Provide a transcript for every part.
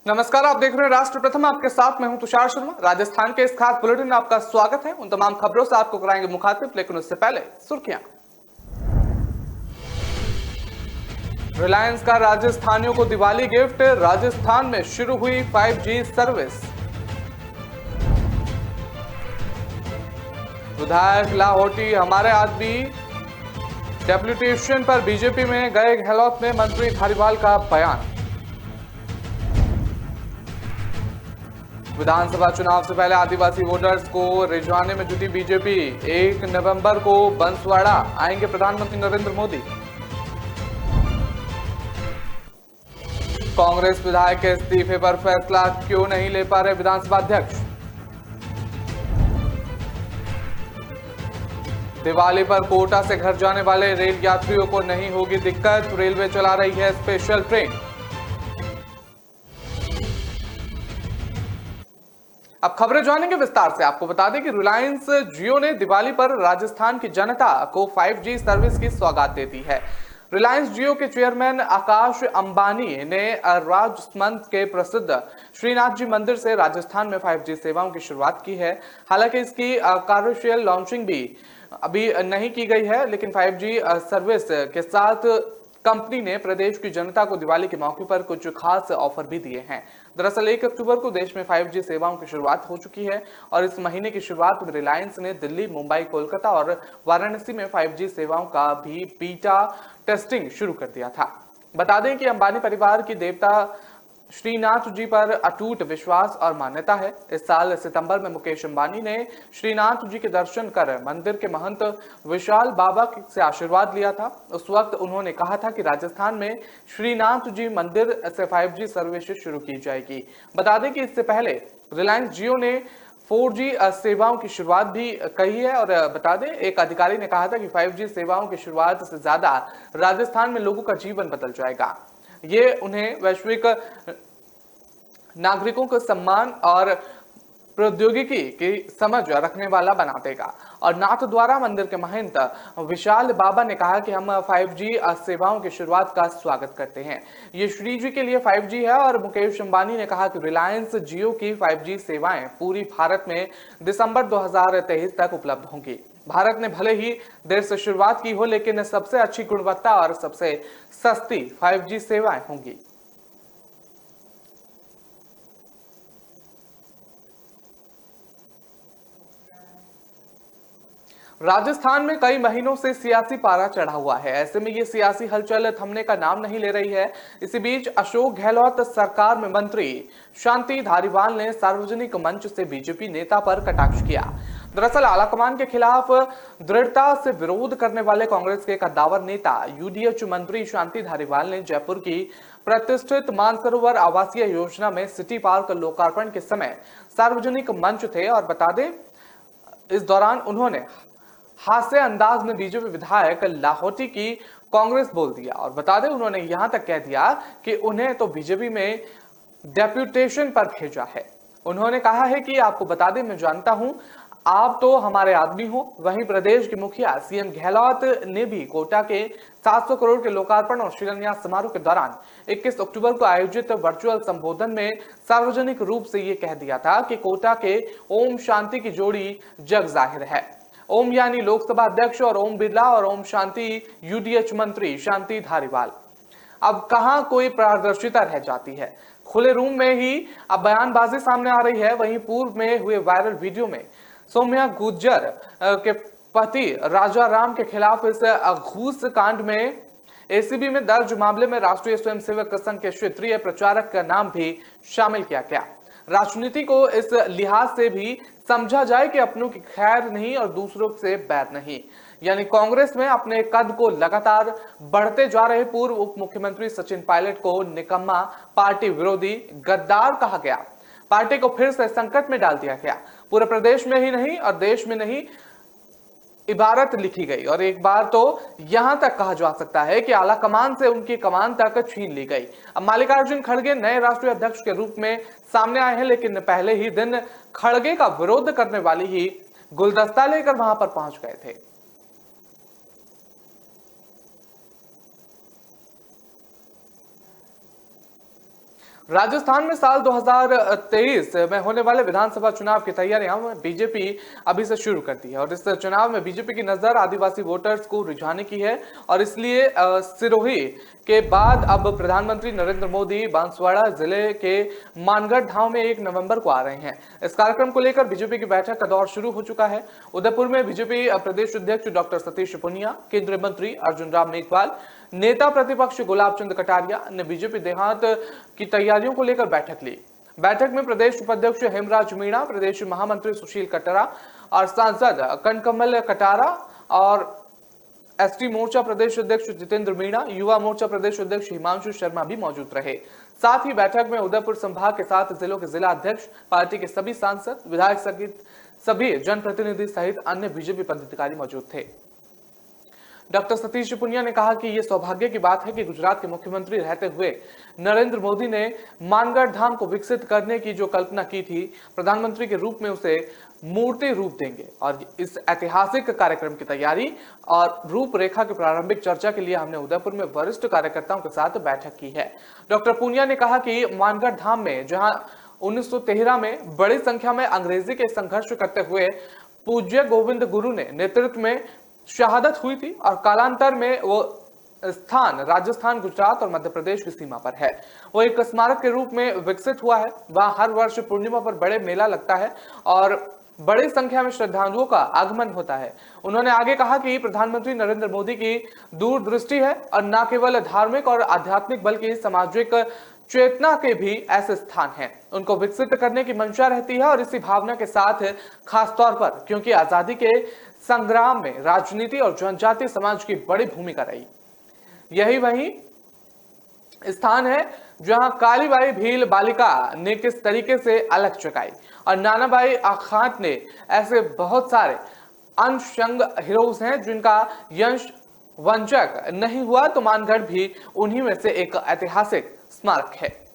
नमस्कार, आप देख रहे हैं राष्ट्र प्रथम। आपके साथ मैं हूं तुषार शर्मा। राजस्थान के इस खास बुलेटिन में आपका स्वागत है। उन तमाम खबरों से आपको कराएंगे मुखातिब, लेकिन उससे पहले सुर्खियां। रिलायंस का राजस्थानियों को दिवाली गिफ्ट, राजस्थान में शुरू हुई 5G सर्विस। विधायक लाहौटी हमारे आदमी डेप्यूटेशन पर बीजेपी में गए गहलोत में मंत्री धारीवाल का बयान। विधानसभा चुनाव से पहले आदिवासी वोटर्स को रिझाने में जुटी बीजेपी, 1 नवंबर को बंसवाड़ा आएंगे प्रधानमंत्री नरेंद्र मोदी। कांग्रेस विधायक के इस्तीफे पर फैसला क्यों नहीं ले पा रहे विधानसभा अध्यक्ष। दिवाली पर कोटा से घर जाने वाले रेल यात्रियों को नहीं होगी दिक्कत, रेलवे चला रही है स्पेशल ट्रेन। अब खबरें जानेंगे विस्तार से। आपको बता दें कि रिलायंस जियो ने दिवाली पर राजस्थान की जनता को 5G सर्विस की सौगात दे दी है। रिलायंस जियो के चेयरमैन आकाश अंबानी ने राजसमंद के प्रसिद्ध श्रीनाथ जी मंदिर से राजस्थान में 5G सेवाओं की शुरुआत की है। हालांकि इसकी कमर्शियल लॉन्चिंग भी अभी नहीं की गई है, लेकिन 5G सर्विस के साथ कंपनी ने प्रदेश की जनता को दिवाली के मौके पर कुछ खास ऑफर भी दिए हैं। दरअसल 1 अक्टूबर को देश में 5G सेवाओं की शुरुआत हो चुकी है और इस महीने की शुरुआत में रिलायंस ने दिल्ली, मुंबई, कोलकाता और वाराणसी में 5G सेवाओं का भी बीटा टेस्टिंग शुरू कर दिया था। बता दें कि अंबानी परिवार की देवता श्रीनाथ जी पर अटूट विश्वास और मान्यता है। इस साल सितंबर में मुकेश अंबानी ने श्रीनाथ जी के दर्शन कर मंदिर के महंत विशाल बाबा से आशीर्वाद लिया था। उस वक्त उन्होंने कहा था कि राजस्थान में श्रीनाथ जी मंदिर से 5G सर्विस शुरू की जाएगी। बता दें कि इससे पहले रिलायंस जियो ने 4G सेवाओं की शुरुआत भी कही है और बता दें एक अधिकारी ने कहा था कि 5G सेवाओं की शुरुआत से ज्यादा राजस्थान में लोगों का जीवन बदल जाएगा। ये उन्हें वैश्विक नागरिकों को सम्मान और प्रौद्योगिकी की समझ रखने वाला बना देगा। और नाथ द्वारा मंदिर के महंत विशाल बाबा ने कहा कि हम 5G सेवाओं की शुरुआत का स्वागत करते हैं। ये श्री जी के लिए 5G है और मुकेश अंबानी ने कहा कि रिलायंस जियो की 5G सेवाएं पूरी भारत में दिसंबर 2023 तक उपलब्ध होंगी। भारत ने भले ही देर से शुरुआत की हो, लेकिन सबसे अच्छी गुणवत्ता और सबसे सस्ती 5G सेवाएं होंगी। राजस्थान में कई महीनों से सियासी पारा चढ़ा हुआ है। ऐसे में ये सियासी हलचल थमने का नाम नहीं ले रही है। इसी बीच अशोक गहलोत सरकार में मंत्री शांति धारीवाल ने सार्वजनिक मंच से बीजेपी नेता पर कटाक्ष किया। दरअसल आलाकमान के खिलाफ दृढ़ता से विरोध करने वाले कांग्रेस के कद्दावर नेता यूडीएच मंत्री शांति धारीवाल ने जयपुर की प्रतिष्ठित मानसरोवर आवासीय योजना में सिटी पार्क लोकार्पण के समय सार्वजनिक मंच थे और बता दें इस दौरान उन्होंने हास्य अंदाज में बीजेपी विधायक लाहौटी की कांग्रेस बोल दिया और बता दें उन्होंने यहां तक कह दिया कि उन्हें तो बीजेपी में डेप्यूटेशन पर भेजा है। उन्होंने कहा है कि आपको बता दें, मैं जानता हूं आप तो हमारे आदमी हो। वहीं प्रदेश के मुखिया सीएम गहलोत ने भी कोटा के 700 करोड़ के लोकार्पण और शिलान्यास समारोह के दौरान 21 अक्टूबर को आयोजित वर्चुअल संबोधन में सार्वजनिक रूप से यह कह दिया था कि कोटा के ओम शांति की जोड़ी जग जाहिर है। ओम यानी लोकसभा अध्यक्ष और ओम बिरला और ओम शांति यूडीएच मंत्री शांति धारीवाल। अब कहां कोई पारदर्शिता रह जाती है। खुले रूम में ही अब बयानबाजी सामने आ रही है। वहीं पूर्व में हुए वायरल वीडियो में सौम्या गुर्जर के पति राजा राम के खिलाफ इस घूस कांड में एसीबी में दर्ज मामले में राष्ट्रीय स्वयंसेवक संघ के क्षेत्रीय प्रचारक का नाम भी शामिल किया गया। राजनीति को इस लिहाज से भी समझा जाए कि अपनों की खैर नहीं और दूसरों से बैर नहीं। यानी कांग्रेस में अपने कद को लगातार बढ़ते जा रहे पूर्व उप मुख्यमंत्री सचिन पायलट को निकम्मा, पार्टी विरोधी, गद्दार कहा गया। पार्टी को फिर से संकट में डाल दिया गया। पूरे प्रदेश में ही नहीं और देश में नहीं इबारत लिखी गई और एक बार तो यहां तक कहा जा सकता है कि आला कमान से उनकी कमान तक छीन ली गई। अब मल्लिकार्जुन खड़गे नए राष्ट्रीय अध्यक्ष के रूप में सामने आए हैं, लेकिन पहले ही दिन खड़गे का विरोध करने वाली ही गुलदस्ता लेकर वहां पर पहुंच गए थे। राजस्थान में साल 2023 में होने वाले विधानसभा चुनाव की तैयारियां बीजेपी अभी से शुरू कर दी है और इस चुनाव में बीजेपी की नजर आदिवासी वोटर्स को रिझाने की है और इसलिए सिरोही के बाद अब प्रधानमंत्री नरेंद्र मोदी बांसवाड़ा जिले के मानगढ़ धाम में 1 नवंबर को आ रहे हैं। इस कार्यक्रम को लेकर बीजेपी की बैठक का दौर शुरू हो चुका है। उदयपुर में बीजेपी प्रदेश अध्यक्ष डॉक्टर सतीश पूनिया, केंद्रीय मंत्री अर्जुन राम मेघवाल, नेता प्रतिपक्ष गुलाब चंद कटारिया ने बीजेपी देहात की तैयारियों को लेकर बैठक ली। बैठक में प्रदेश उपाध्यक्ष हेमराज मीणा, प्रदेश महामंत्री सुशील कटारा और सांसद कनकमल कटारा और एसटी मोर्चा प्रदेश अध्यक्ष जितेंद्र मीणा, युवा मोर्चा प्रदेश अध्यक्ष हिमांशु शर्मा भी मौजूद रहे। साथ ही बैठक में उदयपुर संभाग के 7 जिलों के जिला अध्यक्ष, पार्टी के सभी सांसद, विधायक सहित सभी जनप्रतिनिधि सहित अन्य बीजेपी पदाधिकारी मौजूद थे। डॉक्टर सतीश पूनिया ने कहा कि यह सौभाग्य की बात है कि गुजरात के मुख्यमंत्री रहते हुए नरेंद्र मोदी ने मानगढ़ धाम को विकसित करने की जो कल्पना की थी, प्रधानमंत्री के रूप में उसे मूर्ति रूप देंगे और इस ऐतिहासिक कार्यक्रम की तैयारी और रूपरेखा की प्रारंभिक चर्चा के लिए हमने उदयपुर में वरिष्ठ कार्यकर्ताओं के साथ बैठक की है। डॉक्टर पूनिया ने कहा कि मानगढ़ धाम में जहां 1913 में बड़ी संख्या में अंग्रेजी के संघर्ष करते हुए पूज्य गोविंद गुरु ने नेतृत्व में शहादत हुई थी और कालांतर में वो स्थान राजस्थान, गुजरात और मध्य प्रदेश की सीमा पर है। वो एक स्मारक के रूप में विकसित हुआ है। वहां हर वर्ष पूर्णिमा पर बड़े मेला लगता है और बड़ी संख्या में श्रद्धालुओं का आगमन होता है। उन्होंने आगे कहा कि प्रधानमंत्री नरेंद्र मोदी की दूरदृष्टि है और न केवल धार्मिक और आध्यात्मिक बल्कि सामाजिक चेतना के भी ऐसे स्थान हैं। उनको विकसित करने की मंशा रहती है और इसी भावना के साथ खासतौर पर क्योंकि आजादी के संग्राम में राजनीति और जनजातीय समाज की बड़ी भूमिका रही। यही वही स्थान है जहां कालीबाई भील बालिका ने किस तरीके से अलग चुकाई और नानाबाई आखात ने ऐसे बहुत सारे अनशंग हीरोज हैं जिनका यश वंचक नहीं हुआ, तो मानगढ़ भी उन्हीं में से एक ऐतिहासिक स्मारक है।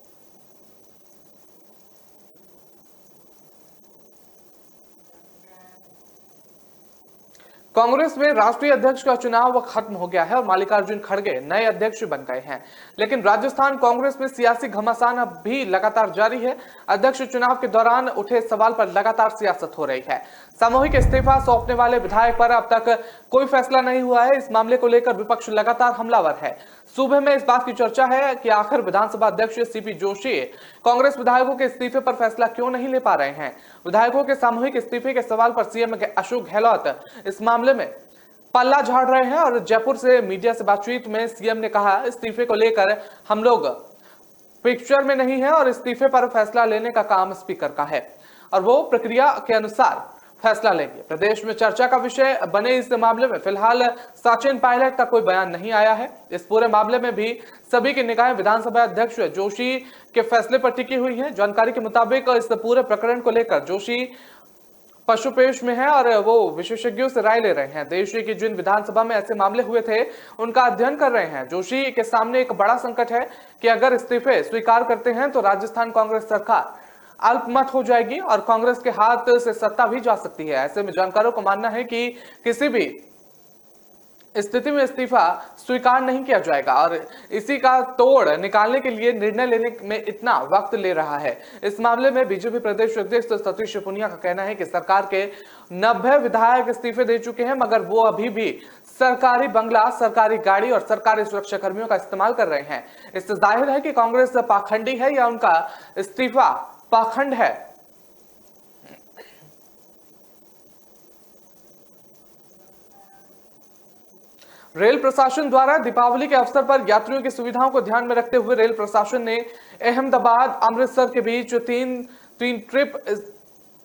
कांग्रेस में राष्ट्रीय अध्यक्ष का चुनाव खत्म हो गया है और मल्लिकार्जुन खड़गे नए अध्यक्ष बन गए हैं, लेकिन राजस्थान कांग्रेस में सियासी घमासान अब भी लगातार जारी है। अध्यक्ष चुनाव के दौरान उठे सवाल पर लगातार सियासत हो रही है। सामूहिक इस्तीफा सौंपने वाले विधायक पर अब तक कोई फैसला नहीं हुआ है। इस मामले को लेकर विपक्ष लगातार हमलावर है। सूबे में इस बात की चर्चा है कि आखिर विधानसभा अध्यक्ष सीपी जोशी कांग्रेस विधायकों के इस्तीफे पर फैसला क्यों नहीं ले पा रहे हैं। विधायकों के सामूहिक इस्तीफे के सवाल पर सीएम अशोक गहलोत इस मामले में पल्ला झाड़ रहे हैं और जयपुर से मीडिया से बातचीत में सीएम ने कहा, इस्तीफे को लेकर हम लोग पिक्चर में नहीं है और इस्तीफे पर फैसला लेने का काम स्पीकर का है और वो प्रक्रिया के अनुसार फैसला लेंगे। प्रदेश में चर्चा का विषय बने इस मामले में फिलहाल सचिन पायलट का कोई बयान नहीं आया है। इस पूरे मामले में भी सभी की निगाहें विधानसभा अध्यक्ष जोशी के फैसले पर टिकी हुई है। जानकारी के मुताबिक इस पूरे प्रकरण को लेकर जोशी पशुपेश में है और वो विशेषज्ञों से राय ले रहे हैं। देश की जिन विधानसभा में ऐसे मामले हुए थे उनका अध्ययन कर रहे हैं। जोशी के सामने एक बड़ा संकट है कि अगर इस्तीफे स्वीकार करते हैं तो राजस्थान कांग्रेस सरकार अल्पमत हो जाएगी और कांग्रेस के हाथ से सत्ता भी जा सकती है। ऐसे में जानकारों को मानना है कि किसी भी स्थिति में इस्तीफा स्वीकार नहीं किया जाएगा और इसी का तोड़ निकालने के लिए निर्णय लेने में इतना वक्त ले रहा है। इस मामले में बीजेपी प्रदेश अध्यक्ष सतीश पूनिया का कहना है कि सरकार के 90 विधायक इस्तीफे दे चुके हैं, मगर वो अभी भी सरकारी बंगला, सरकारी गाड़ी और सरकारी सुरक्षा कर्मियों का इस्तेमाल कर रहे हैं। इससे जाहिर है कि कांग्रेस पाखंडी है या उनका इस्तीफा पाखंड है। रेल प्रशासन द्वारा दीपावली के अवसर पर यात्रियों की सुविधाओं को ध्यान में रखते हुए रेल प्रशासन ने अहमदाबाद अमृतसर के बीच तीन ट्रिप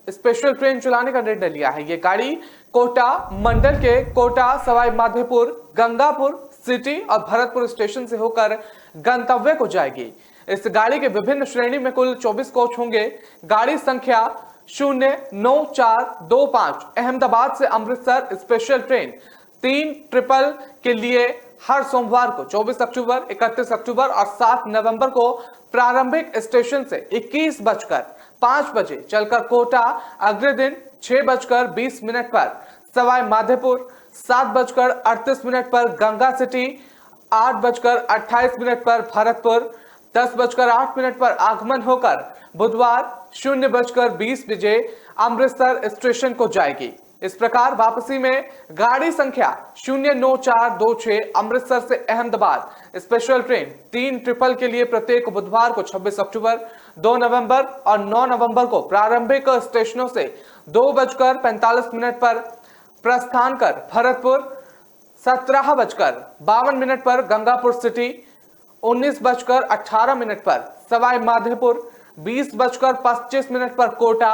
स्पेशल ट्रेन चलाने का निर्णय लिया है। ये गाड़ी कोटा मंडल के कोटा, सवाई माधोपुर, गंगापुर सिटी और भरतपुर स्टेशन से होकर गंतव्य को जाएगी। इस गाड़ी के विभिन्न श्रेणी में कुल 24 कोच होंगे। गाड़ी संख्या 09425 अहमदाबाद से अमृतसर स्पेशल ट्रेन 3 ट्रिपल के लिए हर सोमवार को 24 अक्टूबर, 31 अक्टूबर और 7 नवंबर को प्रारंभिक स्टेशन से 21:05 बजे चलकर कोटा, अगले दिन 6:20 पर सवाई माधोपुर, 7:38 पर गंगा सिटी, 8:28 पर भरतपुर, 10:08 पर आगमन होकर बुधवार 0:20 बजे अमृतसर स्टेशन को जाएगी। इस प्रकार वापसी में गाड़ी संख्या 09426 अमृतसर से अहमदाबाद स्पेशल ट्रेन 3 ट्रिपल के लिए प्रत्येक बुधवार को 26 अक्टूबर, 2 नवंबर और 9 नवंबर को प्रारंभिक स्टेशनों से 2:45 पर प्रस्थान कर भरतपुर, 17:52 पर गंगापुर सिटी, 19:18 पर सवाई माधोपुर, 20:25 पर कोटा,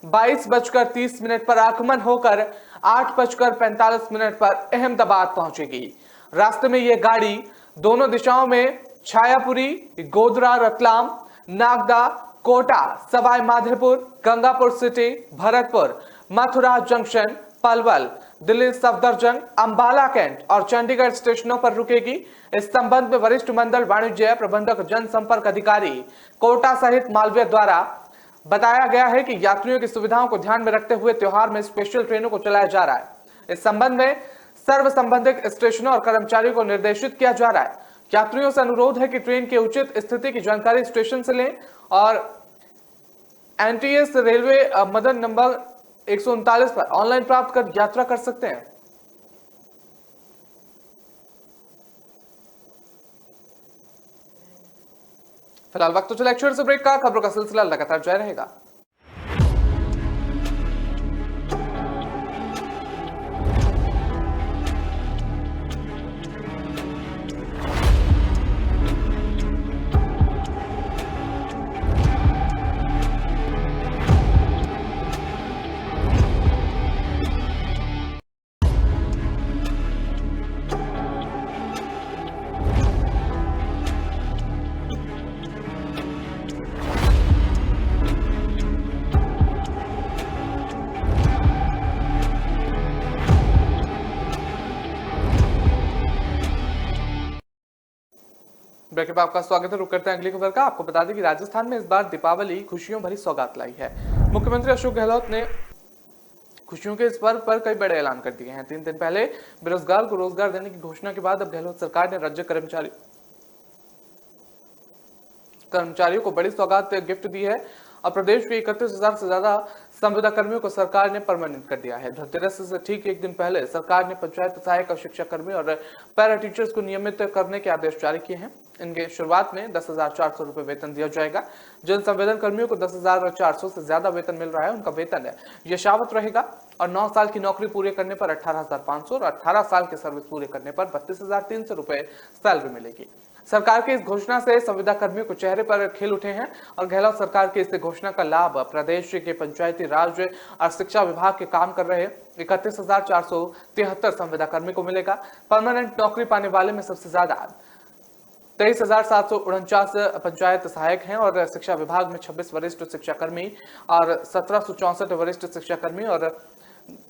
22:30 पर आगमन होकर 8:45 पर अहमदाबाद पहुंचेगी। रास्ते में यह गाड़ी दोनों दिशाओं में Chhayapuri, Godhra, Ratlam, Nagda, Kota, Sawai Madhopur, Gangapur City, Bharatpur, Mathura Junction, Palwal, Delhi Safdarjung, Ambala Cantt और चंडीगढ़ स्टेशनों पर रुकेगी। इस संबंध में वरिष्ठ मंडल वाणिज्य प्रबंधक जनसंपर्क अधिकारी कोटा सहित मालवीय द्वारा बताया गया है कि यात्रियों की सुविधाओं को ध्यान में रखते हुए त्योहार में स्पेशल ट्रेनों को चलाया जा रहा है। इस संबंध में सर्व संबंधित स्टेशनों और कर्मचारियों को निर्देशित किया जा रहा है। यात्रियों से अनुरोध है कि ट्रेन की उचित स्थिति की जानकारी स्टेशन से लें और एनटीएस रेलवे मदन नंबर 139 पर ऑनलाइन प्राप्त कर यात्रा कर सकते हैं। फिलहाल वक्त तो चला एक छोटे से ब्रेक का। खबरों का सिलसिला लगातार जारी रहेगा। ब्रेक के बाद आपका स्वागत है। रुक करते हैं अगली खबर का। आपको बता दें कि राजस्थान में इस बार दीपावली खुशियों भरी सौगात लाई है। मुख्यमंत्री अशोक गहलोत ने खुशियों के इस पर्व पर कई बड़े ऐलान कर दिए हैं। 3 दिन पहले बेरोजगार को रोजगार देने की घोषणा के बाद अब गहलोत सरकार ने राज्य कर्मचारियों को बड़ी सौगात गिफ्ट दी है और प्रदेश के 31,000 से ज्यादा संविदा कर्मियों को सरकार ने परमानेंट कर दिया है। धनतेरस से ठीक एक दिन पहले सरकार ने पंचायत सहायक और शिक्षा कर्मी और पैरा टीचर्स को नियमित करने के आदेश जारी किए हैं। इनके शुरुआत में 10,400 रुपए वेतन दिया जाएगा। जिन संविदा कर्मियों को 10,400 से ज्यादा वेतन मिल रहा है उनका वेतन यथावत रहेगा और 9 साल की नौकरी पूरे करने पर 18,500 और 18 साल की सर्विस पूरे करने पर 32,300 रुपए सैलरी मिलेगी। सरकार की इस घोषणा से संविदा कर्मियों को चेहरे पर खिल उठे हैं और गहलोत सरकार की इस घोषणा का लाभ प्रदेश के पंचायती राज और शिक्षा विभाग के काम कर रहे 31,473 संविदा कर्मी को मिलेगा। परमानेंट नौकरी पाने वाले में सबसे ज्यादा 23,749 पंचायत सहायक हैं और शिक्षा विभाग में 26 वरिष्ठ शिक्षा कर्मी और 1764 वरिष्ठ शिक्षा कर्मी और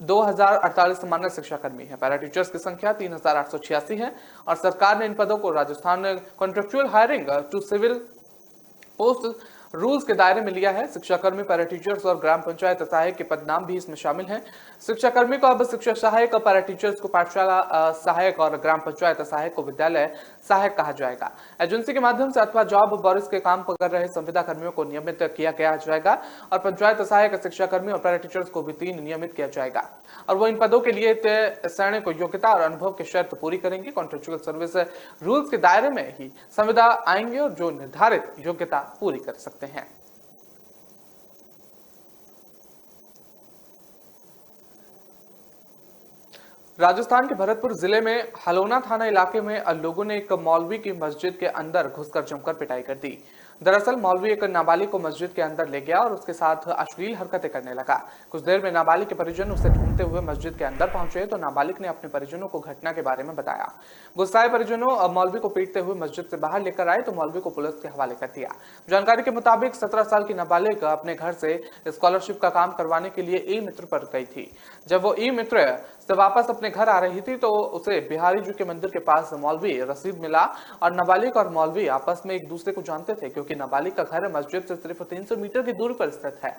2,048 सामान्य शिक्षा कर्मी है। पैरा टीचर्स की संख्या 3,886 है और सरकार ने इन पदों को Rajasthan contractual hiring to civil post rules के दायरे में लिया है। शिक्षा कर्मी, पैरा टीचर्स और ग्राम पंचायत सहायक के पद नाम भी इसमें शामिल हैं। शिक्षा कर्मी को अब शिक्षा सहायक और पैरा टीचर्स को पाठशाला सहायक और ग्राम पंचायत सहायक को विद्यालय सहायक कहा जाएगा। एजेंसी के माध्यम से अथवा जॉब बोरिस के काम कर रहे संविदा कर्मियों को नियमित किया गया जाएगा और पंचायत सहायक, शिक्षा कर्मी और पैरा टीचर्स को भी 3 नियमित किया जाएगा और वो इन पदों के लिए सैनिक योग्यता और अनुभव की शर्त पूरी करेंगे। कॉन्ट्रेक्चुअल सर्विस रूल्स के दायरे में ही संविदा आएंगे और जो निर्धारित योग्यता पूरी कर सकते हैं। राजस्थान के भरतपुर जिले में हलोना थाना इलाके में लोगों ने एक मौलवी की मस्जिद के अंदर घुसकर जमकर पिटाई कर दी। दरअसल मौलवी एक नाबालिग को मस्जिद के अंदर ले गया और उसके साथ अश्लील हरकतें करने लगा। कुछ देर में नाबालिग के परिजन उसे ढूंढते हुए मस्जिद के अंदर पहुंचे तो नाबालिग ने अपने परिजनों को घटना के बारे में बताया। गुस्साए परिजनों मौलवी को पीटते हुए मस्जिद से बाहर लेकर आए तो मौलवी को पुलिस के हवाले कर दिया। जानकारी के मुताबिक 17 साल की नाबालिग अपने घर से स्कॉलरशिप का काम करवाने के लिए ई मित्र पर गई थी। जब वो ई मित्र से वापस अपने घर आ रही थी तो उसे बिहारी जी के मंदिर के पास मौलवी रशीद मिला और नाबालिग और मौलवी आपस में एक दूसरे को जानते थे क्योंकि नाबालिग का घर मस्जिद से सिर्फ 300 मीटर की दूरी पर स्थित है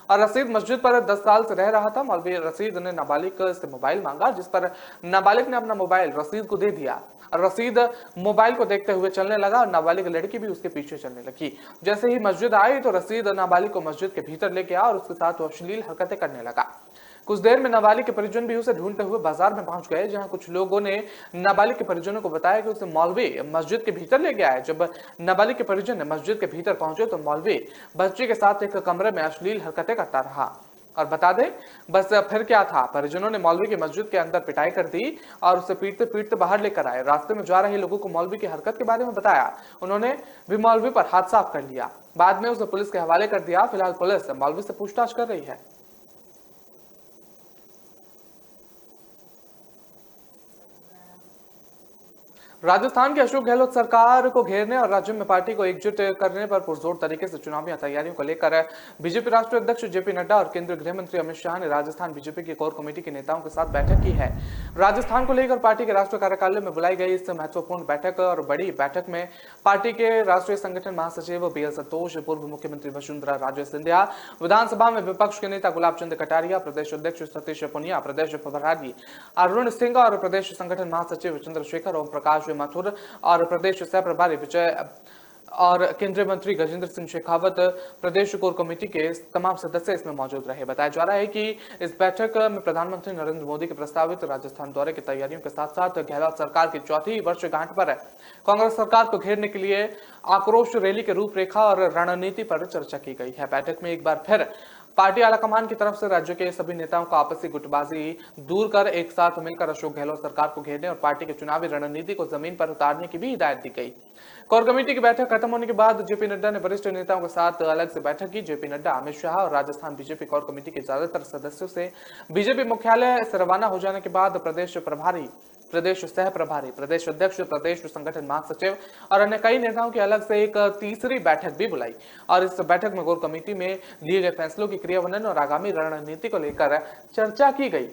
और रशीद मस्जिद पर 10 साल से रह रहा था। मौलवी रशीद ने नाबालिग से मोबाइल मांगा जिस पर नाबालिग ने अपना मोबाइल रशीद को दे दिया रशीद मोबाइल को देखते हुए चलने लगा और नाबालिग लड़की भी उसके पीछे चलने लगी। जैसे ही मस्जिद आई तो रशीद नाबालिग को मस्जिद के भीतर लेके आया और उसके साथ वो अश्लील हरकतें करने लगा। कुछ देर में नाबालिग के परिजन भी उसे ढूंढते हुए बाजार में पहुंच गए, जहां कुछ लोगों ने नाबालिग के परिजनों को बताया कि उसे मौलवी मस्जिद के भीतर ले गया है। जब नाबालिग के परिजन ने मस्जिद के भीतर पहुंचे तो मौलवी बच्ची के साथ एक कमरे में अश्लील हरकतें करता रहा। और बता दें बस फिर क्या था, परिजनों ने मौलवी की मस्जिद के अंदर पिटाई कर दी और उसे पीटते पीटते बाहर लेकर आए। रास्ते में जा रहे लोगों को मौलवी की हरकत के बारे में बताया। उन्होंने भी मौलवी पर हाथ साफ कर लिया। बाद में उसे पुलिस के हवाले कर दिया। फिलहाल पुलिस मौलवी से पूछताछ कर रही है। राजस्थान की अशोक गहलोत सरकार को घेरने और राज्य में पार्टी को एकजुट करने पर पुरजोर तरीके से चुनावी तैयारियों को लेकर बीजेपी राष्ट्रीय अध्यक्ष जेपी नड्डा और केंद्रीय गृह मंत्री अमित शाह ने राजस्थान बीजेपी की कोर कमेटी के नेताओं के साथ बैठक की है। राजस्थान को लेकर पार्टी के राष्ट्रीय कार्यालय में बुलाई गई इस महत्वपूर्ण बैठक और बड़ी बैठक में पार्टी के राष्ट्रीय संगठन महासचिव बीएल संतोष, पूर्व मुख्यमंत्री वसुंधरा राजे सिंधिया, विधानसभा में विपक्ष के नेता गुलाब चंद कटारिया, प्रदेश अध्यक्ष सतीश पुनिया, प्रदेश प्रभारी अरुण सिंह और प्रदेश संगठन महासचिव चंद्रशेखर ओम प्रकाश माथुर और प्रदेश सह प्रभारी विजय और केंद्रीय मंत्री गजेंद्र सिंह शेखावत, प्रदेश कोर कमेटी के तमाम सदस्य इसमें मौजूद रहे। बताया जा रहा है कि इस बैठक में प्रधानमंत्री नरेंद्र मोदी के प्रस्तावित राजस्थान दौरे की तैयारियों के साथ साथ गहलोत सरकार की चौथी वर्षगांठ पर कांग्रेस सरकार को घेरने के लिए आक्रोश रैली के रूपरेखा और रणनीति पर चर्चा की गई है। बैठक में एक बार फिर पार्टी आलाकमान की तरफ से राज्य के सभी नेताओं को आपसी गुटबाजी दूर कर एक साथ मिलकर अशोक गहलोत सरकार को घेरने और पार्टी की चुनावी रणनीति को जमीन पर उतारने की भी हिदायत दी गई। कोर कमेटी की बैठक खत्म होने के बाद जेपी नड्डा ने वरिष्ठ नेताओं के साथ अलग से बैठक की। जेपी नड्डा, अमित शाह और राजस्थान बीजेपी कोर कमेटी के ज्यादातर सदस्यों से बीजेपी मुख्यालय से रवाना हो जाने के बाद प्रदेश प्रभारी, प्रदेश सह प्रभारी, प्रदेश अध्यक्ष, प्रदेश संगठन महासचिव और अन्य कई नेताओं की अलग से एक तीसरी बैठक भी बुलाई और इस बैठक में कोर कमेटी में लिए गए फैसलों की क्रियान्वयन और आगामी रणनीति को लेकर चर्चा की गई।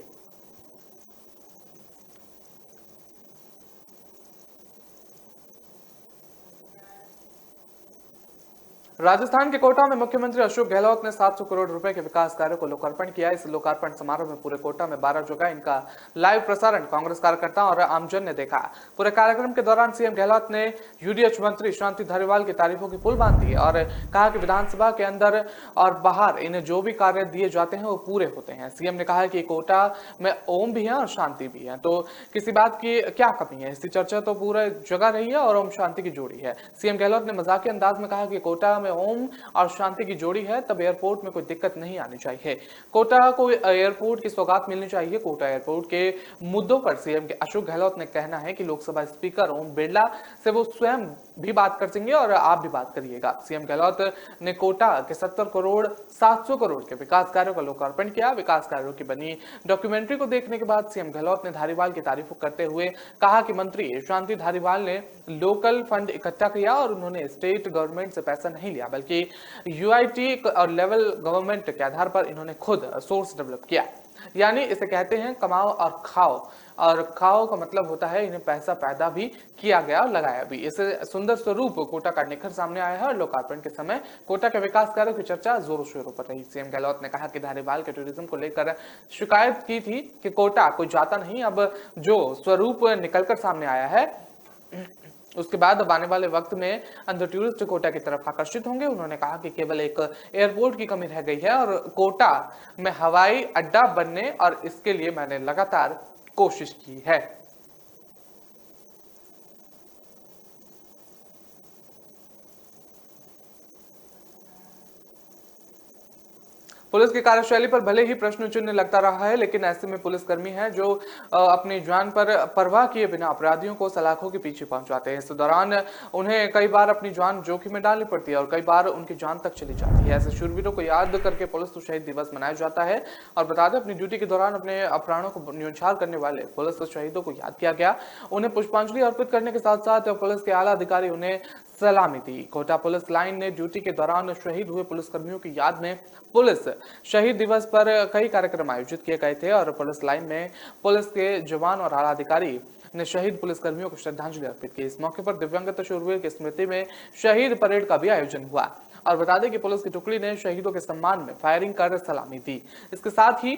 राजस्थान के कोटा में मुख्यमंत्री अशोक गहलोत ने 700 करोड़ रुपए के विकास कार्यों को लोकार्पण किया। इस लोकार्पण समारोह में पूरे कोटा में 12 जगह इनका लाइव प्रसारण कांग्रेस कार्यकर्ताओं और आमजन ने देखा। पूरे कार्यक्रम के दौरान सीएम गहलोत ने यूडीएच मंत्री शांति धारीवाल की तारीफों की पुल बांध दी और कहा कि विधानसभा के अंदर और बाहर इन्हें जो भी कार्य दिए जाते हैं वो पूरे होते हैं। सीएम ने कहा कि कोटा में ओम भी है और शांति भी है, तो किसी बात की क्या कमी है। इसकी चर्चा तो पूरे जगह रही है और ओम शांति की जोड़ी है। सीएम गहलोत ने मजाकिया अंदाज में कहा कि कोटा ओम और शांति की जोड़ी है, तब एयरपोर्ट में कोई दिक्कत नहीं आनी चाहिए। कोटा को एयरपोर्ट की सौगात मिलनी चाहिए। कोटा एयरपोर्ट के मुद्दों पर सीएम अशोक गहलोत ने कहना है कि लोकसभा स्पीकर ओम बिरला से वो स्वयं भी बात कर सकेंगे और आप भी बात करिएगा। सीएम गहलोत ने कोटा के 70 करोड़ 700 करोड़ के विकास कार्यों का लोकार्पण किया। विकास कार्यों की बनी डॉक्यूमेंट्री को देखने के बाद सीएम गहलोत ने धारीवाल की तारीफ करते हुए कहा कि मंत्री शांति धारीवाल ने लोकल फंड इकट्ठा किया और उन्होंने स्टेट गवर्नमेंट से पैसा नहीं लिया, बल्कि यूआईटी और लेवल गवर्नमेंट के आधार पर इन्होंने खुद सोर्स डेवलप किया। यानी इसे कहते हैं कमाओ और खाओ, और खाओ का मतलब होता है इन्हें पैसा पैदा भी किया गया और लगाया भी। इसे सुंदर स्वरूप कोटा का निखर सामने आया है और लोकार्पण के समय कोटा के विकास कार्यों की चर्चा जोरों शोरों पर रही। सीएम गहलोत ने कहा कि धारीवाल के टूरिज्म को लेकर शिकायत की थी कि कोटा कोई जाता नहीं, अब जो स्वरूप निकलकर सामने आया है उसके बाद अब आने वाले वक्त में अंदर टूरिस्ट कोटा की तरफ आकर्षित होंगे। उन्होंने कहा कि केवल एक एयरपोर्ट की कमी रह गई है और कोटा में हवाई अड्डा बनने, और इसके लिए मैंने लगातार कोशिश की है। पुलिस की कार्यशैली पर भले ही प्रश्न चिन्ह लगता रहा है, लेकिन ऐसे में पुलिसकर्मी हैं जो अपनी जान पर परवाह किए बिना अपराधियों को सलाखों के पीछे पहुंचाते हैं। इस दौरान उन्हें कई बार अपनी जान जोखिम में डालनी पड़ती है और कई बार उनकी जान तक चली जाती है। ऐसे शूरवीरों को याद करके पुलिस शहीद दिवस मनाया जाता है। और बता दें, अपनी ड्यूटी के दौरान अपने प्राणों को न्यौछावर करने वाले पुलिस शहीदों को याद किया गया। उन्हें पुष्पांजलि अर्पित करने के साथ साथ पुलिस के आला अधिकारी उन्हें सलामी दी। कोटा पुलिस लाइन ने ड्यूटी के दौरान शहीद हुए पुलिसकर्मियों की याद में पुलिस शहीद दिवस पर कई कार्यक्रम आयोजित किए गए थे और पुलिस लाइन में पुलिस के जवान और आला अधिकारी ने शहीद पुलिसकर्मियों को श्रद्धांजलि अर्पित की। इस मौके पर दिव्यांगत शूरवीर की स्मृति में शहीद परेड का भी आयोजन हुआ। और बता दें कि पुलिस की टुकड़ी ने शहीदों के सम्मान में फायरिंग कर सलामी दी। इसके साथ ही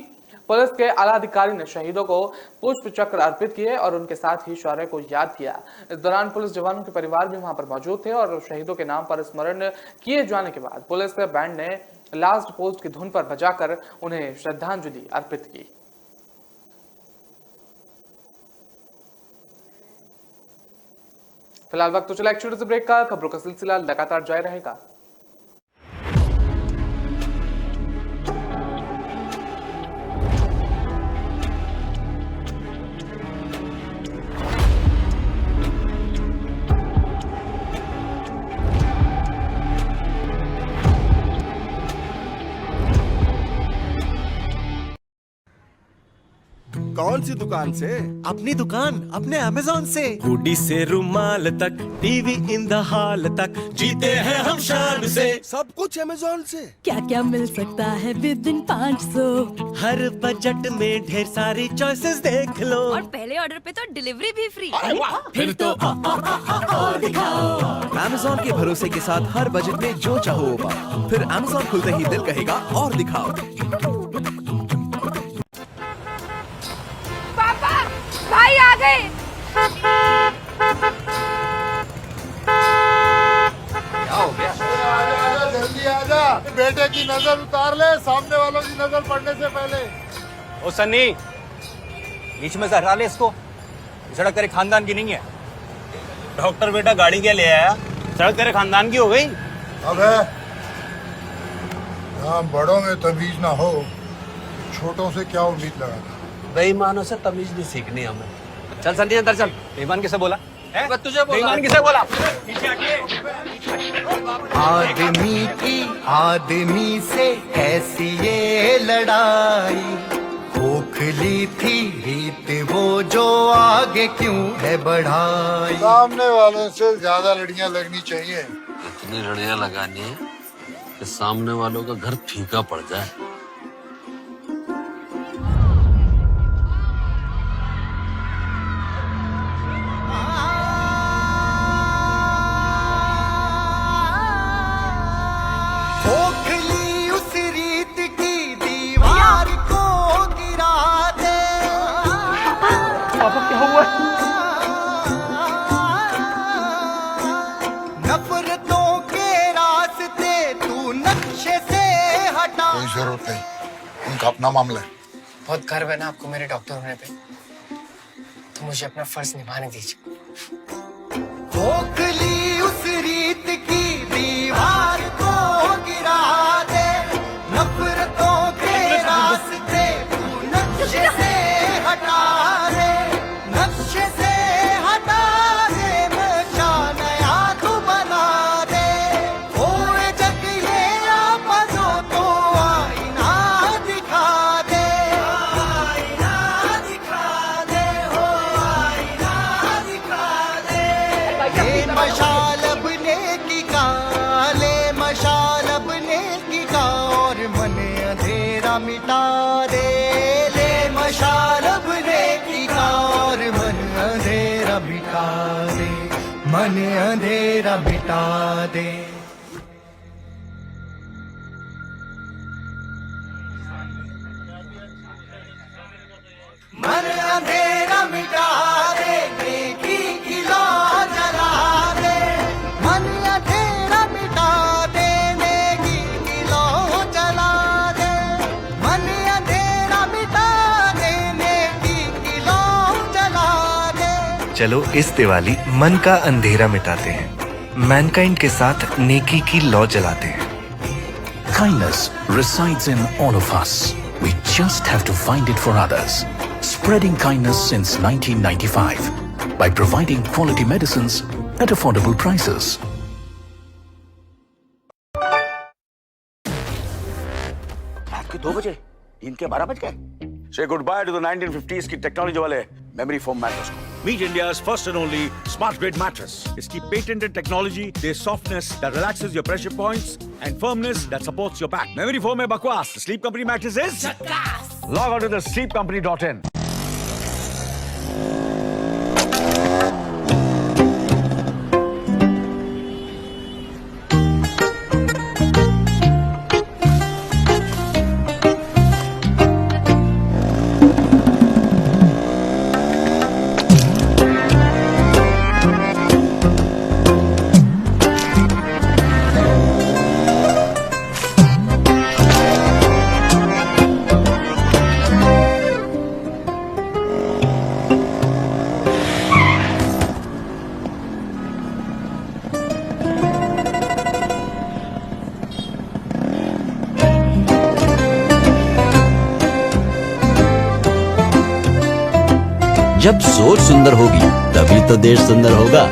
पुलिस के आला अधिकारी ने शहीदों को पुष्प चक्र अर्पित किए और उनके साथ ही शौर्य को याद किया। इस दौरान पुलिस जवानों के परिवार भी वहां पर मौजूद थे और शहीदों के नाम पर स्मरण किए जाने के बाद पुलिस के बैंड ने लास्ट पोस्ट की धुन पर बजाकर उन्हें श्रद्धांजलि अर्पित की। फिलहाल वक्त तो चला एक छोटे से ब्रेक का। खबरों का सिलसिला लगातार जारी रहेगा। कौन सी दुकान से? अपनी दुकान अपने अमेज़न से। हुडी से रुमाल तक, टीवी इन द हॉल तक, जीते हैं हम शान से। सब कुछ अमेज़न से। क्या क्या मिल सकता है विद इन 500। हर बजट में ढेर सारी चॉइसेस देख लो और पहले ऑर्डर पे तो डिलीवरी भी फ्री। फिर तो और दिखाओ। अमेज़न के भरोसे के साथ हर बजट में जो चाहो वो पाओ। फिर अमेज़न खुलते ही दिल कहेगा और दिखाओ। भाई आ गए। क्या हो गया? आजा, जल्दी आजा। बेटे की नजर उतार ले सामने वालों की नजर पड़ने से पहले। ओ सन्नी, बीच में से हटा ले इसको। सड़क तेरे खानदान की नहीं है। डॉक्टर बेटा गाड़ी क्या ले आया? सड़क तेरे खानदान की हो गई। अबे यहाँ बड़ों में तमीज ना हो, छोटों से क्या उम्मीद लगाता? बेईमानों से तमीज नहीं सीखनी हमें। चल सन्नी अंदर चल। बेईमान किसे बोला? तुझे बोला। बेईमान किसे बोला? आदमी की आदमी से कैसी ये लड़ाई, खोखली थी रीत वो जो आगे क्यों है बढ़ाई। सामने वालों से ज्यादा लड़ियां लगनी चाहिए। इतनी लड़ियां लगानी है कि सामने वालों का घर फीका पड़ जाए। खोखली उस रीत की दीवार को गिरा दे। पापा क्या हुआ? नफरतों के रास्ते तू नक्शे से हटा। कोई जरूरत नहीं, उनका अपना मामला है। बहुत गर्व है ना आपको मेरे डॉक्टर होने पे, तो मुझे अपना फर्ज निभाने दीजिए। खोखली उस रीत की दीवार को गिरा दे, नफरतों के रास्ते तू नक्शे से हटा दे, नक्शे से हटा दे, नक्शा नया तू बना दे। होए जग ये आपसों तो आईना दिखा दे, आईना दिखा दे, हो आईना दिखा दे। ले मशाल अपने की का, ले मशाल अपने की का, और मन अंधेरा मिटा दे। ले मशाल अपने की का, और मन अंधेरा मिटा दे, मन अंधेरा मिटा दे। मन अंधेरा मिटा दे, नेकी की लौ जला दे। मन अंधेरा मिटा दे, नेकी की लौ जला दे। मन अंधेरा मिटा दे, नेकी की लौ जला दे। चलो इस दिवाली मन का अंधेरा मिटाते हैं। मैनकाइंड के साथ नेकी की लौ जलाते हैं। Kindness resides in all of us. We just have to find it for others. Spreading kindness since 1995 by providing quality medicines at affordable prices. रात के 2 बजे, दिन के 12 बज गए। Say goodbye to the 1950s की टेक्नोलॉजी वाले memory foam mattress को। Meet India's first and only smart grade mattress. इसकी patented technology, their softness that relaxes your pressure points and firmness that supports your back. Memory foam है बकवास. The Sleep Company mattress is झक्कास. Log on to the sleepcompany.in. जब सोच सुंदर होगी तभी तो देश सुंदर होगा।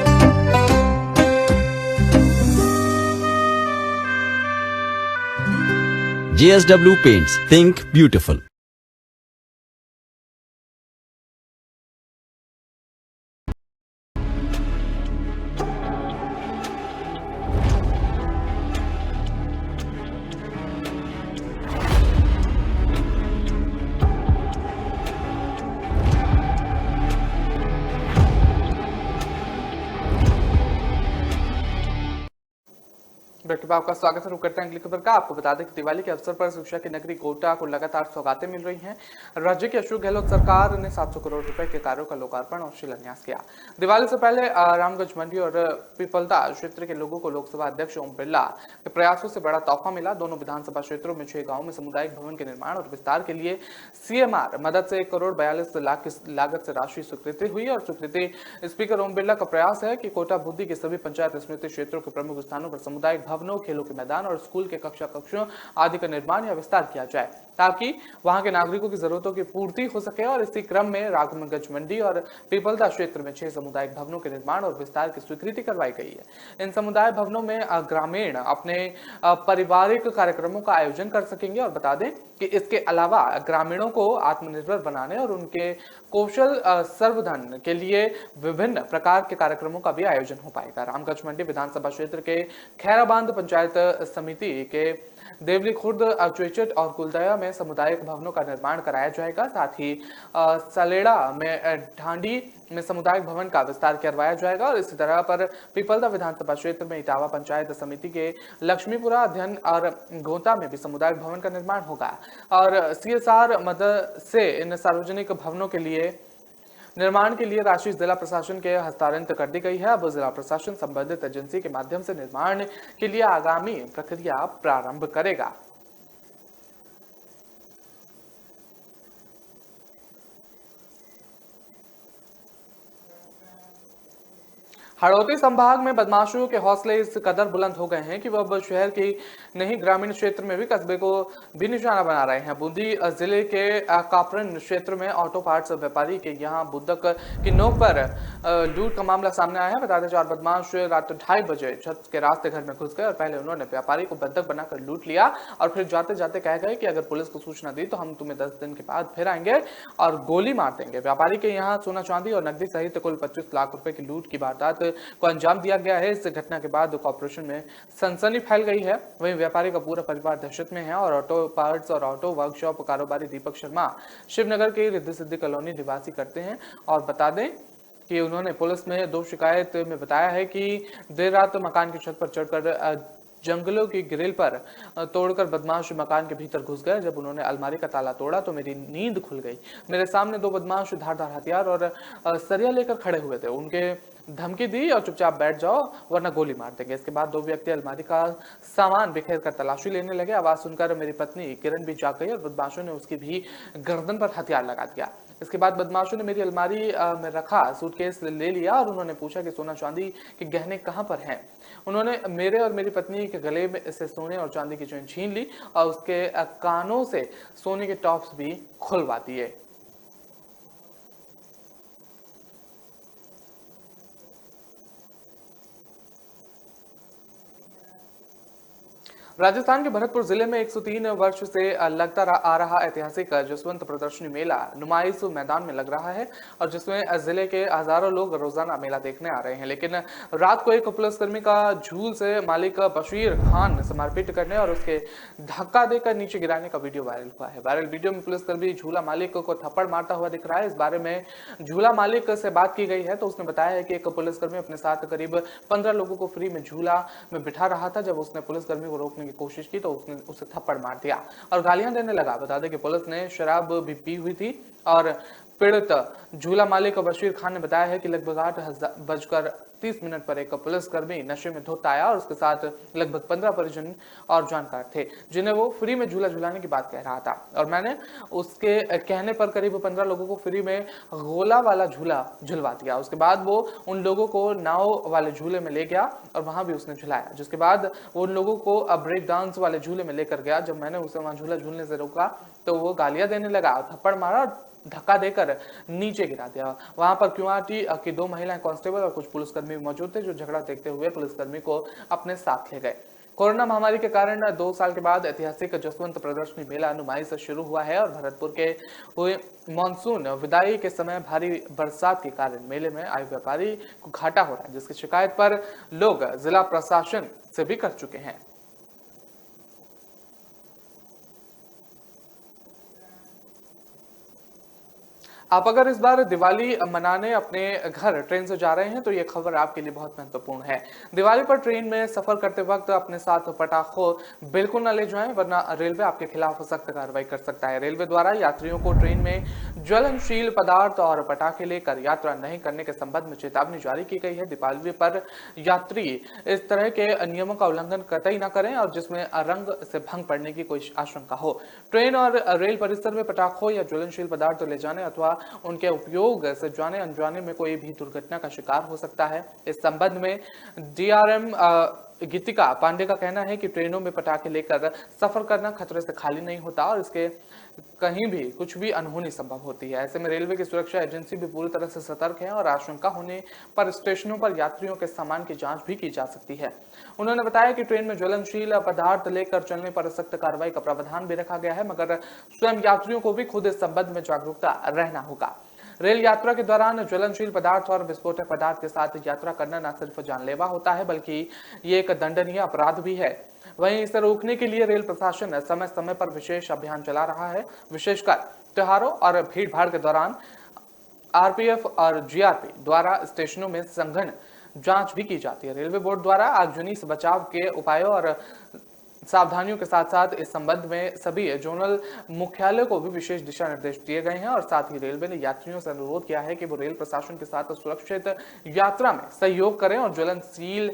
JSW Paints, think beautiful। Break के बाद आपका स्वागत है। रुक करते हैं अगली खबर का। आपको बता दें कि दिवाली के अवसर पर शिक्षा की नगरी कोटा को लगातार सौगातें मिल रही हैं। राज्य की अशोक गहलोत सरकार ने 700 करोड़ रुपए के कार्यों का लोकार्पण और शिलान्यास किया। दिवाली से पहले रामगंज मंडी और पिपलदा क्षेत्र के लोगों को लोकसभा अध्यक्ष ओम बिरला के प्रयासों से बड़ा तोहफा मिला। दोनों विधानसभा क्षेत्रों में 6 गाँव में सामुदायिक भवन के निर्माण और विस्तार के लिए CMR मदद से 1 करोड़ 42 लाख की लागत से राशि स्वीकृति हुई। और स्वीकृति स्पीकर ओम बिरला का प्रयास है कि कोटा बुद्धि के सभी पंचायत स्मृति क्षेत्रों के प्रमुख स्थानों पर सामुदायिक भवनों, खेलों के मैदान और स्कूल के कक्षों आदि का निर्माण या विस्तार किया जाए ताकि वहां के नागरिकों की जरूरतों की पूर्ति हो सके। और इसी क्रम में रामगंज मंडी और पिपलदा क्षेत्र में 6 सामुदायिक भवनों के निर्माण और विस्तार की स्वीकृति करवाई गई है। इन समुदाय भवनों में ग्रामीण अपने पारिवारिक कार्यक्रमों का आयोजन कर सकेंगे। और बता दें कि इसके अलावा ग्रामीणों को आत्मनिर्भर बनाने और उनके कौशल संवर्धन के लिए विभिन्न प्रकार के कार्यक्रमों का भी आयोजन हो पाएगा। रामगंज मंडी विधानसभा क्षेत्र के खैराबांध पंचायत समिति के देवली खुर्द, चुचट और कुलदया में सामुदायिक भवनों का निर्माण कराया जाएगा। साथ ही सलेड़ा में ढांडी में सामुदायिक भवन का विस्तार करवाया जाएगा। और इसी तरह पर पिपलदा विधानसभा क्षेत्र में इटावा पंचायत समिति के लक्ष्मीपुरा, अध्ययन और गोता में भी सामुदायिक भवन का निर्माण होगा। और CSR मदद से इन सार्वजनिक भवनों के लिए निर्माण के लिए राशि जिला प्रशासन के हस्तांतरित कर दी गई है। अब जिला प्रशासन संबंधित एजेंसी के माध्यम से निर्माण के लिए आगामी प्रक्रिया प्रारंभ करेगा। हड़ौती संभाग में बदमाशों के हौसले इस कदर बुलंद हो गए हैं कि वह अब शहर की नहीं ग्रामीण क्षेत्र में भी कस्बे को भी निशाना बना रहे हैं। बूंदी जिले के कापरन क्षेत्र में ऑटो पार्ट्स व्यापारी के यहां बुद्धक की नोक पर लूट का मामला सामने आया है। बता दें 4 बदमाश रात 2:30 बजे छत के रास्ते घर में घुस गए और पहले उन्होंने व्यापारी को बंधक बनाकर लूट लिया और फिर जाते जाते कह गए कि अगर पुलिस को सूचना दी तो हम तुम्हें 10 दिन के बाद फिर आएंगे और गोली मार देंगे। व्यापारी के यहाँ सोना चांदी और नकदी सहित कुल 25 लाख रुपए की लूट की वारदात को अंजाम दिया गया है। इस घटना के बाद कॉर्पोरेशन में सनसनी फैल गई है। वहीं व्यापारी का पूरा परिवार दहशत में है। और ऑटो पार्ट्स और ऑटो वर्कशॉप कारोबारी दीपक शर्मा शिवनगर के रिद्धि सिद्धि कॉलोनी निवासी करते हैं। और बता दें कि उन्होंने पुलिस में 2 शिकायत में बताया है कि देर रात मकान की छत पर चढ़कर जंगलों की ग्रिल पर तोड़कर बदमाश मकान के भीतर घुस गए। जब उन्होंने अलमारी का ताला तोड़ा तो मेरी नींद खुल गई। मेरे सामने 2 बदमाश धारदार हथियार और सरिया लेकर खड़े हुए थे। उनके धमकी दी और चुपचाप बैठ जाओ वरना गोली मार देंगे। इसके बाद 2 व्यक्ति अलमारी का सामान बिखेर कर तलाशी लेने लगे। आवाज सुनकर मेरी पत्नी किरण भी जाग गई और बदमाशों ने उसकी भी गर्दन पर हथियार लगा दिया। इसके बाद बदमाशों ने मेरी अलमारी में रखा सूटकेस ले लिया और उन्होंने पूछा कि सोना चांदी के गहने कहां पर हैं। उन्होंने मेरे और मेरी पत्नी के गले में से सोने और चांदी की चेन छीन ली और उसके कानों से सोने के टॉप्स भी खुलवा दिए। राजस्थान के भरतपुर जिले में 103 वर्ष से लगता आ रहा ऐतिहासिक जसवंत प्रदर्शनी मेला नुमाइश मैदान में लग रहा है और जिसमें जिले के हजारों लोग रोजाना मेला देखने आ रहे हैं। लेकिन रात को एक पुलिसकर्मी का झूल से मालिक बशीर खान से मारपीट करने और उसके धक्का देकर नीचे गिराने का वीडियो वायरल हुआ है। वायरल वीडियो में पुलिसकर्मी झूला मालिक को थप्पड़ मारता हुआ दिख रहा है। इस बारे में झूला मालिक से बात की गई है तो उसने बताया है कि एक पुलिसकर्मी अपने साथ करीब 15 लोगों को फ्री में झूला में बिठा रहा था। जब उसने पुलिसकर्मी को रोकने की कोशिश की तो उसने उसे थप्पड़ मार दिया और गालियां देने लगा। बता दें कि पुलिस ने शराब भी पी हुई थी। और पीड़ित झूला मालिक बशीर खान ने बताया है कि लगभग 8:30 पर एक पुलिसकर्मी नशे में धुत आया और उसके साथ लगभग 15 परिजन और जानकार थे जिन्हें वो फ्री में झूला झुलाने की बात कह रहा था। और मैंने उसके कहने पर करीब 15 लोगों को फ्री में गोला वाला झूला झुलवा दिया। उसके बाद वो उन लोगों को नाव वाले झूले में ले गया और वहां भी उसने झुलाया। जिसके बाद वो उन लोगों को ब्रेक डांस वाले झूले में लेकर गया। जब मैंने उसे वहां झूला झूलने से रोका तो वो गालियां देने लगा, थप्पड़ मारा और धक्का देकर नीचे गिरा दिया। वहां पर क्यूआरटी की 2 महिलाएं कांस्टेबल और कुछ पुलिसकर्मी मौजूद थे, जो झगड़ा देखते हुए पुलिसकर्मी को अपने साथ ले गए। कोरोना महामारी के कारण 2 साल के बाद ऐतिहासिक जसवंत प्रदर्शनी मेला नुमाइश शुरू हुआ है और भरतपुर के हुए मानसून विदाई के समय भारी बरसात के कारण मेले में आए व्यापारी को घाटा हो रहा है, जिसकी शिकायत पर लोग जिला प्रशासन से भी कर चुके हैं। आप अगर इस बार दिवाली मनाने अपने घर ट्रेन से जा रहे हैं तो ये खबर आपके लिए बहुत महत्वपूर्ण है। दिवाली पर ट्रेन में सफर करते वक्त अपने साथ पटाखों बिल्कुल न ले जाएं, वरना रेलवे आपके खिलाफ सख्त कार्रवाई कर सकता है। रेलवे द्वारा यात्रियों को ट्रेन में ज्वलनशील पदार्थ और पटाखे लेकर यात्रा नहीं करने के संबंध में चेतावनी जारी की गई है। दीपावली पर यात्री इस तरह के नियमों का उल्लंघन कतई न करें और जिसमें रंग से भंग पड़ने की कोई आशंका हो। ट्रेन और रेल परिसर में पटाखों या ज्वलनशील पदार्थ ले जाने अथवा उनके उपयोग से जाने अनजाने में कोई भी दुर्घटना का शिकार हो सकता है। इस संबंध में डीआरएम गीतिका पांडे का कहना है कि ट्रेनों में पटाखे लेकर सफर करना खतरे से खाली नहीं होता और इसके कहीं भी कुछ भी अनहोनी संभव होती है। ऐसे में रेलवे की सुरक्षा एजेंसी भी पूरी तरह से सतर्क है और आशंका होने पर स्टेशनों पर यात्रियों के सामान की जांच भी की जा सकती है। उन्होंने बताया कि ट्रेन में ज्वलनशील पदार्थ लेकर चलने पर सख्त कार्रवाई का प्रावधान भी रखा गया है, मगर स्वयं यात्रियों को भी खुद इस संबंध में जागरूकता रहना होगा। रेल यात्रा के दौरान ज्वलनशील पदार्थ और विस्फोटक पदार्थ के साथ यात्रा करना न सिर्फ जानलेवा होता है बल्कि ये एक दंडनीय अपराध भी है। वहीं इसे रोकने के लिए रेल प्रशासन समय समय पर विशेष अभियान चला रहा है। विशेषकर त्योहारों और भीड़ भाड़ के दौरान आरपीएफ और जीआरपी द्वारा स्टेशनों में सघन जांच भी की जाती है। रेलवे बोर्ड द्वारा आगजनी से बचाव के उपायों और सावधानियों के साथ साथ इस संबंध में सभी जोनल मुख्यालयों को भी विशेष दिशा निर्देश दिए गए हैं और साथ ही रेलवे ने यात्रियों से अनुरोध किया है कि वो रेल प्रशासन के साथ सुरक्षित यात्रा में सहयोग करें और ज्वलनशील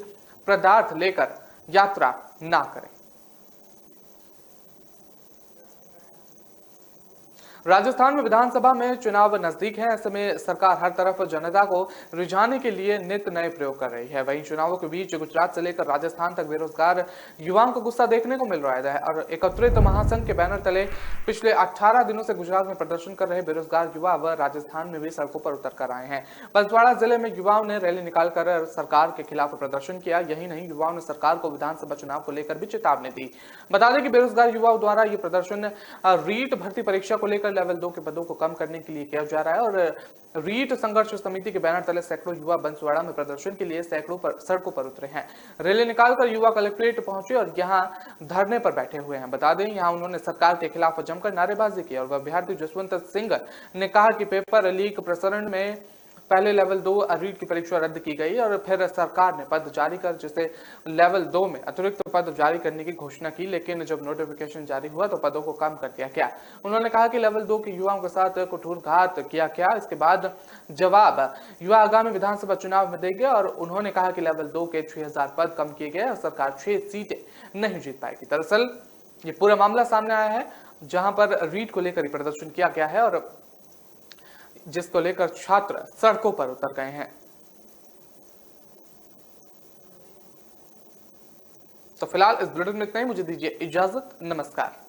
पदार्थ लेकर यात्रा ना करें। राजस्थान में विधानसभा में चुनाव नजदीक है। ऐसे में सरकार हर तरफ जनता को रिझाने के लिए नित नए प्रयोग कर रही है। वहीं चुनावों के बीच गुजरात से लेकर राजस्थान तक बेरोजगार युवाओं को गुस्सा देखने को मिल रहा है और एकत्रित महासंघ के बैनर तले पिछले 18 दिनों से गुजरात में प्रदर्शन कर रहे बेरोजगार युवा अब राजस्थान में भी सड़कों पर उतर कर आए हैं। बंसवाड़ा जिले में युवाओं ने रैली निकालकर सरकार के खिलाफ प्रदर्शन किया। यही नहीं, युवाओं ने सरकार को विधानसभा चुनाव को लेकर भी चेतावनी दी। बता दें कि बेरोजगार युवाओं द्वारा ये प्रदर्शन रीट भर्ती परीक्षा को लेकर लेवल 2 के पदों को कम करने के लिए किया जा रहा है और रीट संघर्ष समिति के बैनर तले सैकड़ों युवा बंसवाड़ा में प्रदर्शन के लिए सड़कों पर उतरे हैं। रैली निकालकर युवा कलेक्ट्रेट पहुंचे और यहां धरने पर बैठे हुए हैं। बता दें, यहां उन्होंने सरकार के खिलाफ जमकर नारेबाजी की और विद्यार्थी जसवंत सिंह ने कहा कि पेपर लीक प्रकरण में पहले लेवल 2 रीट की परीक्षा रद्द की गई और फिर सरकार ने पद जारी कर जिसे लेवल 2 में अतिरिक्त पद जारी करने की घोषणा की, लेकिन जब नोटिफिकेशन जारी हुआ तो पदों को कम कर दिया गया। उन्होंने कहा कि लेवल 2 के युवाओं के साथ कुठारघात किया गया। इसके बाद जवाब युवा आगामी विधानसभा चुनाव में देंगे और उन्होंने कहा कि लेवल 2 के 6000 पद कम किए गए और सरकार 6 सीटें नहीं जीत पाएगी। दरअसल ये पूरा मामला सामने आया है जहां पर रीट को लेकर प्रदर्शन किया गया है और जिसको लेकर छात्र सड़कों पर उतर गए हैं। तो फिलहाल इस बुलेटिन में इतना ही। मुझे दीजिए इजाजत। नमस्कार।